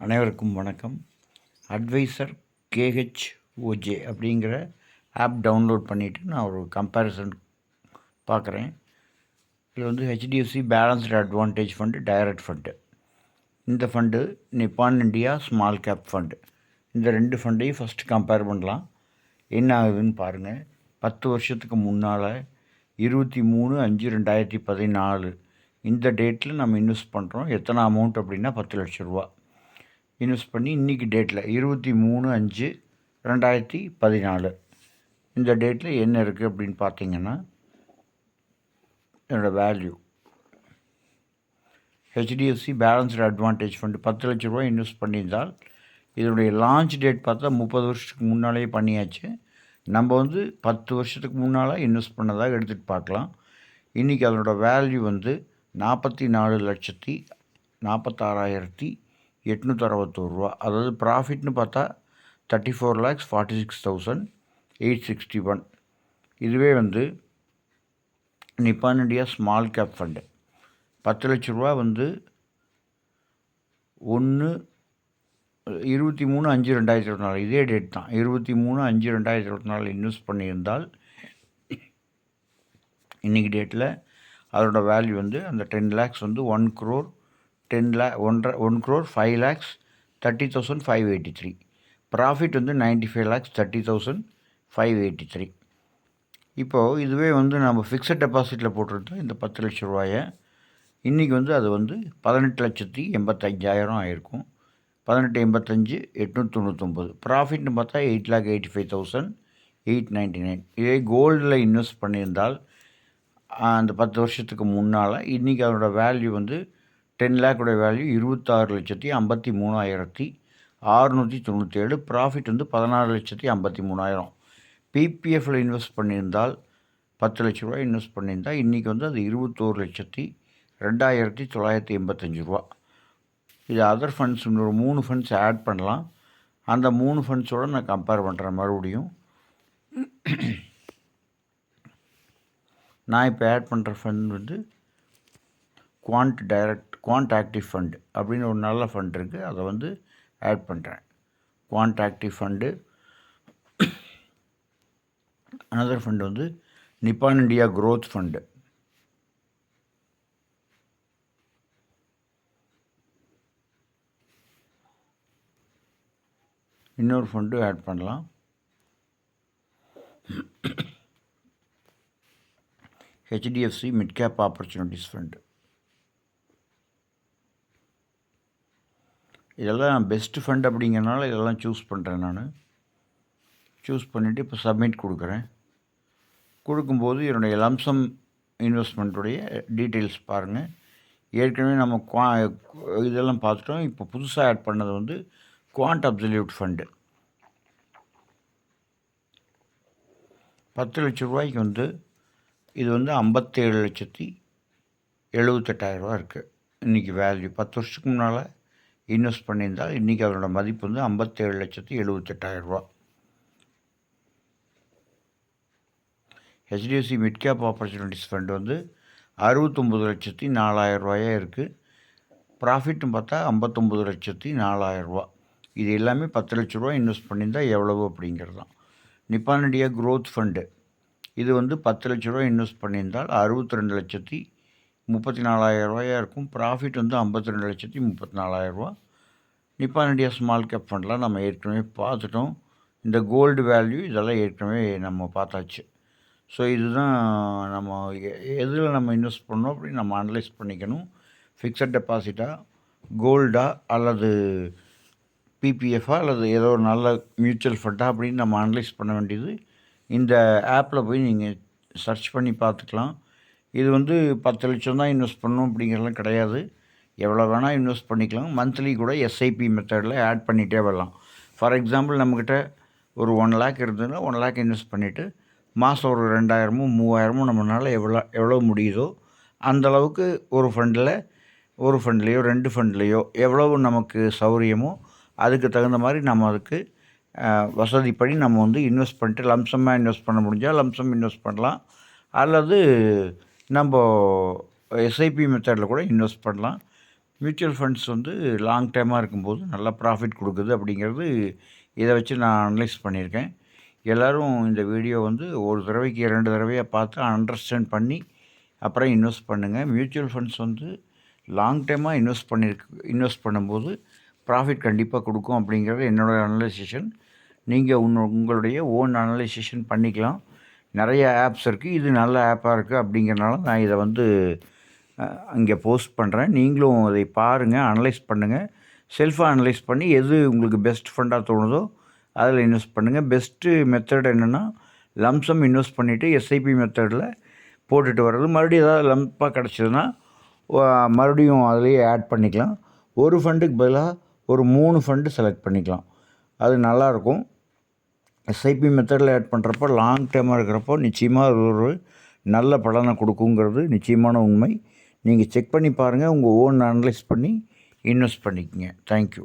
அனைவருக்கும் வணக்கம். அட்வைசர் கேஹெச்ஓஜே அப்படிங்கிற ஆப் டவுன்லோட் பண்ணிவிட்டு நான் ஒரு கம்பேரிசன் பார்க்குறேன். இதில் வந்து HDFC balanced advantage fund, direct fund. இந்த fund Nippon India small cap fund. இந்த ரெண்டு ஃபண்டையும் ஃபஸ்ட்டு கம்பேர் பண்ணலாம். என்ன ஆகுதுன்னு பாருங்கள். 10 வருஷத்துக்கு முன்னால் 23/5/2014 இந்த டேட்டில் நம்ம இன்வெஸ்ட் பண்ணுறோம். எத்தனை அமௌண்ட் அப்படின்னா 10 லட்ச ரூபா இன்வெஸ்ட் பண்ணி இன்றைக்கி டேட்டில் 23/5/2014 இந்த டேட்டில் என்ன இருக்குது அப்படின்னு பார்த்தீங்கன்னா, என்னோடய value HDFC balanced advantage fund 10 லட்ச ரூபா இன்வெஸ்ட் பண்ணியிருந்தால் இதனுடைய லான்ச் டேட் பார்த்தா 30 வருஷத்துக்கு முன்னாலேயே பண்ணியாச்சு. நம்ம வந்து 10 வருஷத்துக்கு முன்னால் இன்வெஸ்ட் பண்ணதாக எடுத்துகிட்டு பார்க்கலாம். இன்றைக்கி அதனோட வேல்யூ வந்து 44,46,861 ரூபா. அதாவது ப்ராஃபிட்னு பார்த்தா 34,46,861. இதுவே வந்து நிப்பான் இண்டியா ஸ்மால் கேப் ஃபண்டு 10 லட்ச ரூபா வந்து 23/5/2024 இதே டேட் தான். 23/5/2024 இன்வெஸ்ட் பண்ணியிருந்தால் இன்றைக்கி டேட்டில் அதோட வேல்யூ வந்து அந்த 10 lakhs வந்து 1 crore 5,30,583. ப்ராஃபிட் வந்து 95,30,583. இப்போது இதுவே வந்து நம்ம ஃபிக்ஸட் டெபாசிட்டில் போட்டிருந்தோம் இந்த 10 லட்ச ரூபாயை. இன்றைக்கி வந்து அது வந்து 18,85,000 ஆகிருக்கும். 18,85,899. ப்ராஃபிட்னு பார்த்தா 8,85,899. இதே கோல்டில் இன்வெஸ்ட் பண்ணியிருந்தால் அந்த 10 வருஷத்துக்கு முன்னால் இன்றைக்கி அதோடய வேல்யூ வந்து 10 lakh வேல்யூ 26,53,697. ப்ராஃபிட் வந்து 14,53,000. பிபிஎஃப்பில் இன்வெஸ்ட் பண்ணியிருந்தால் 10 லட்ச ரூபா இன்வெஸ்ட் பண்ணியிருந்தால் இன்றைக்கி வந்து அது 21,02,985 ரூபா. இது அதர் ஃபண்ட்ஸ் ஒரு 3 ஃபண்ட்ஸ் ஆட் பண்ணலாம். அந்த 3 ஃபண்ட்ஸோடு நான் கம்பேர் பண்ணுறேன் மறுபடியும். நான் இப்போ ஆட் பண்ணுற ஃபண்ட் வந்து குவாண்ட் ஆக்டிவ் ஃபண்டு அப்படின்னு ஒரு நல்ல ஃபண்ட் இருக்குது. அதை வந்து ஆட் பண்ணுறேன். Quant active fund. Another fund வந்து நிப்பான் இண்டியா க்ரோத் ஃபண்டு. இன்னொரு ஃபண்டு ஆட் பண்ணலாம். HDFC mid cap opportunities fund. இதெல்லாம் பெஸ்ட்டு ஃபண்ட் அப்படிங்கிறனால இதெல்லாம் சூஸ் பண்ணுறேன். நான் சூஸ் பண்ணிவிட்டு இப்போ சப்மிட் கொடுக்குறேன். கொடுக்கும்போது என்னுடைய லம்சம் இன்வெஸ்ட்மெண்ட்டுடைய டீட்டெயில்ஸ் பாருங்கள். ஏற்கனவே நம்ம இதெல்லாம் பார்த்துட்டோம். இப்போ புதுசாக ஆட் பண்ணது வந்து குவாண்ட் அப்சல்யூட் ஃபண்டு. 10 லட்ச ரூபாய்க்கு வந்து இது வந்து 57,78,000 ரூபா இருக்குது இன்றைக்கி வேல்யூ. 10 வருஷத்துக்கு முன்னால் இன்வெஸ்ட் பண்ணியிருந்தால் இன்றைக்கி அதோட மதிப்பு வந்து 57,78,000 ரூபா. HDFC mid cap opportunities fund வந்து 69,04,000 ரூபாயே இருக்குது. ப்ராஃபிட்னு பார்த்தா 59,04,000 ரூபா. இது எல்லாமே 10 லட்ச ரூபா இன்வெஸ்ட் பண்ணியிருந்தால் எவ்வளவு அப்படிங்கிறது தான். நிப்பான் இண்டியா க்ரோத் ஃபண்டு இது வந்து 10 லட்ச ரூபா இன்வெஸ்ட் பண்ணியிருந்தால் 62,34,000 ரூபாயாக இருக்கும். ப்ராஃபிட் வந்து 52,34,000 ரூபா. நிப்பான் இண்டியா ஸ்மால் கேப் ஃபண்டெலாம் நம்ம ஏற்கனவே பார்த்துட்டோம். இந்த கோல்டு வேல்யூ இதெல்லாம் ஏற்கனவே நம்ம பார்த்தாச்சு. ஸோ இதுதான் நம்ம எதில் நம்ம இன்வெஸ்ட் பண்ணோம் அப்படின்னு நம்ம அனலைஸ் பண்ணிக்கணும். ஃபிக்ஸட் டெபாசிட்டா, கோல்டா, அல்லது பிபிஎஃபா, அல்லது ஏதோ ஒரு நல்ல மியூச்சுவல் ஃபண்டா அப்படின்னு நம்ம அனலைஸ் பண்ண வேண்டியது இந்த ஆப்பில் போய் நீங்கள் சர்ச் பண்ணி பார்த்துக்கலாம். இது வந்து 10 லட்சம் தான் இன்வெஸ்ட் பண்ணணும் அப்படிங்கிறதுலாம் கிடையாது. எவ்வளோ வேணால் இன்வெஸ்ட் பண்ணிக்கலாம். மந்த்லி கூட எஸ்ஐபி மெத்தடில் ஆட் பண்ணிகிட்டே வரலாம். ஃபார் எக்ஸாம்பிள் நம்மக்கிட்ட ஒரு 1 lakh இருந்ததுன்னா 1 lakh இன்வெஸ்ட் பண்ணிவிட்டு மாதம் ஒரு 2,000மோ 3,000மோ நம்மளால் எவ்வளோ முடியுதோ அந்தளவுக்கு ஒரு ஃபண்ட்லேயோ 2 ஃபண்ட்லேயோ எவ்வளவு நமக்கு சௌரியமோ அதுக்கு தகுந்த மாதிரி நம்ம அதுக்கு வசதிப்படி நம்ம வந்து இன்வெஸ்ட் பண்ணிட்டு லம்சமாக இன்வெஸ்ட் பண்ண முடிஞ்சால் லம்சம் இன்வெஸ்ட் பண்ணலாம். அல்லது நம்ம எஸ்ஐபி மெத்தடில் கூட இன்வெஸ்ட் பண்ணலாம். மியூச்சுவல் ஃபண்ட்ஸ் வந்து லாங் டைமாக இருக்கும்போது நல்லா ப்ராஃபிட் கொடுக்குது அப்படிங்கிறது இதை வச்சு நான் அனலைஸ் பண்ணியிருக்கேன். எல்லோரும் இந்த வீடியோ வந்து ஒரு தடவைக்கு 2 தடவையாக பார்த்து அண்டர்ஸ்டாண்ட் பண்ணி அப்புறம் இன்வெஸ்ட் பண்ணுங்கள். மியூச்சுவல் ஃபண்ட்ஸ் வந்து லாங் டைமாக இன்வெஸ்ட் பண்ணும்போது ப்ராஃபிட் கண்டிப்பாக கொடுக்கும் அப்படிங்கிறது என்னோடய அனலைசேஷன். நீங்கள் உங்களுடைய ஓன் அனலைசேஷன் பண்ணிக்கலாம். நிறைய ஆப்ஸ் இருக்குது, இது நல்ல ஆப்பாக இருக்குது அப்படிங்கிறனால நான் இதை வந்து இங்கே போஸ்ட் பண்ணுறேன். நீங்களும் அதை பாருங்கள், அனலைஸ் பண்ணுங்கள். செல்ஃபாக அனலைஸ் பண்ணி எது உங்களுக்கு பெஸ்ட் ஃபண்டாக தோணுதோ அதில் இன்வெஸ்ட் பண்ணுங்கள். பெஸ்ட்டு மெத்தட் என்னென்னா லம்சம் இன்வெஸ்ட் பண்ணிவிட்டு எஸ்ஐபி மெத்தடில் போட்டுட்டு வர்றது. மறுபடியும் ஏதாவது லம்பாக கிடச்சிதுன்னா மறுபடியும் அதிலேயே ஆட் பண்ணிக்கலாம். ஒரு ஃபண்டுக்கு பதிலாக ஒரு 3 ஃபண்டு செலக்ட் பண்ணிக்கலாம். அது நல்லாயிருக்கும். எஸ்ஐபி மெத்தடில் ஆட் பண்ணுறப்போ லாங் டைமாக இருக்கிறப்போ நிச்சயமாக அது ஒரு நல்ல பலனை கொடுக்குங்கிறது நிச்சயமான உண்மை. நீங்கள் செக் பண்ணி பாருங்கள், உங்கள் ஓன் அனலைஸ் பண்ணி இன்வெஸ்ட் பண்ணிக்கங்க. தேங்க்யூ.